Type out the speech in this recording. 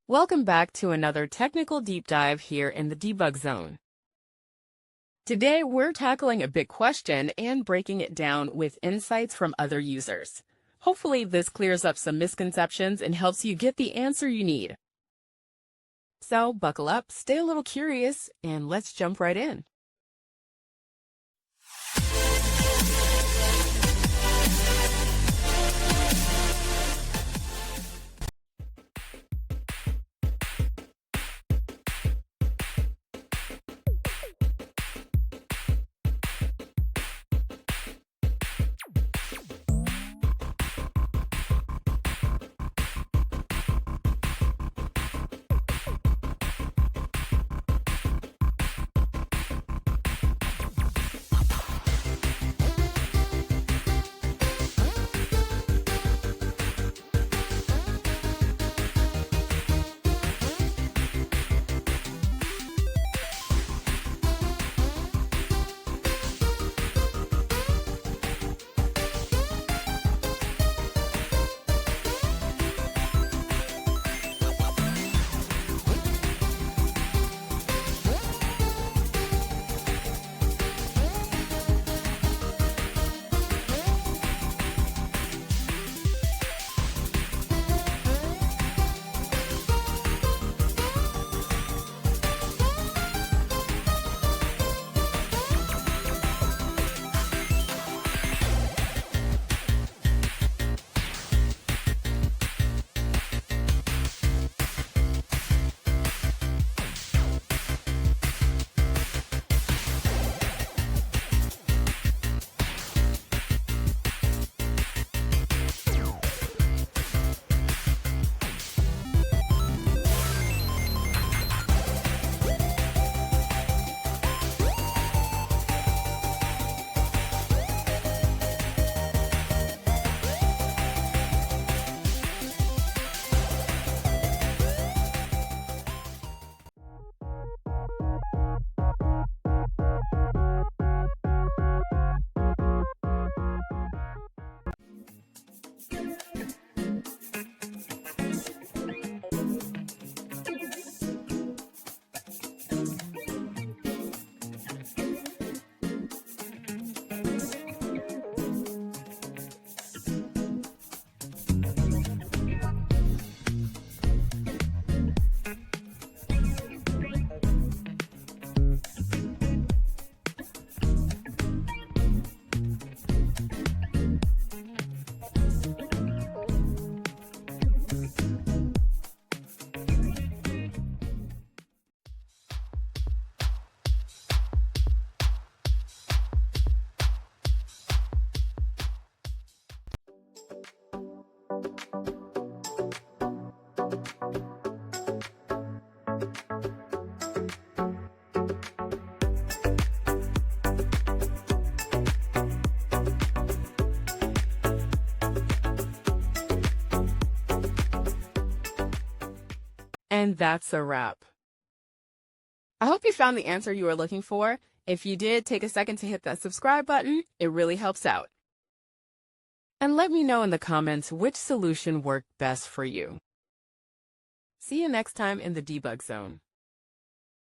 Welcome back to another technical deep dive here in the debug zone. Today, we're tackling a big question and breaking it down with insights from other users. Hopefully, this clears up some misconceptions and helps you get the answer you need. So, buckle up, stay a little curious, and let's jump right in. And that's a wrap. I hope you found the answer you were looking for. If you did, take a second to hit that subscribe button. It really helps out. And let me know in the comments which solution worked best for you. See you next time in the debug zone.